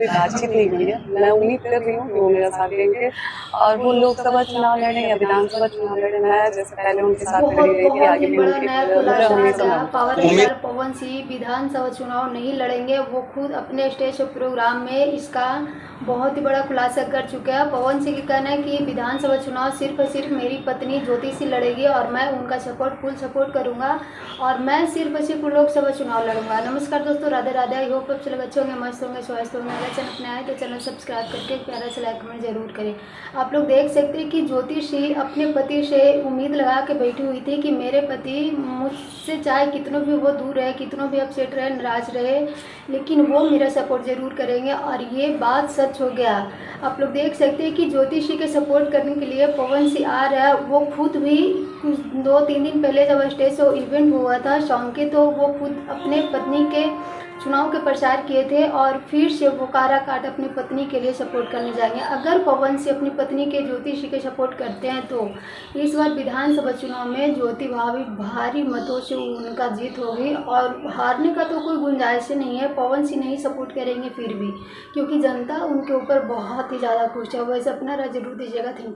बातचीत नहीं हुई है। मैं उम्मीद कर रही हूँ कि वो मेरा साथ देंगे और वो लोकसभा चुनाव लड़ें या विधानसभा चुनाव लड़ें, मैं जैसे पहले उनके साथ खड़ी रही थी, बहुत आगे ही भी बड़ा उनकी नया मुझे खुलासा आ हमेशा मैं गया। उनके पावर साथ रही। स्टार पवन सिंह विधानसभा चुनाव नहीं लड़ेंगे। वो खुद अपने स्टेज प्रोग्राम में इसका बहुत ही बड़ा खुलासा कर चुके हैं। पवन सिंह का कहना है कि विधानसभा चुनाव सिर्फ और सिर्फ मेरी पत्नी ज्योति सिंह लड़ेगी और मैं उनका फुल सपोर्ट करूंगा और मैं सिर्फ और सिर्फ लोकसभा चुनाव लड़ूंगा। नमस्कार दोस्तों, राधे राधे। आई होप आप लोग अच्छे होंगे, मस्त होंगे, स्वस्थ होंगे। अगर चैनल अपने आए तो चैनल सब्सक्राइब करके प्यारा से लाइक कमेंट जरूर करें। आप लोग देख सकते हैं कि ज्योति सिंह अपने पति से उम्मीद लगा के बैठी हुई थी कि मेरे पति मुझसे चाहे कितनों भी वो दूर रहे, कितनों भी अपसेट रहे, नाराज रहे, लेकिन वो मेरा सपोर्ट जरूर करेंगे और ये बात सच हो गया। आप लोग देख सकते हैं कि ज्योति सिंह के सपोर्ट करने के लिए पवन सिंह आ रहा है। वो खुद भी कुछ 2-3 दिन पहले जब स्टेज से इवेंट हुआ था सॉन्ग के, तो वो खुद अपने पत्नी के चुनाव के प्रचार किए थे और फिर से वो काराकाट अपनी पत्नी के लिए सपोर्ट करने जाएंगे। अगर पवन सिंह अपनी पत्नी के ज्योति सिंह के सपोर्ट करते हैं तो इस बार विधानसभा चुनाव में ज्योति भाभी भारी मतों से उनका जीत होगी और हारने का तो कोई गुंजाइश ही नहीं है। पवन सिंह नहीं सपोर्ट करेंगे फिर भी, क्योंकि जनता उनके ऊपर बहुत ही ज़्यादा खुश है। वैसे अपना राय जरूर दीजिएगा। Thank you.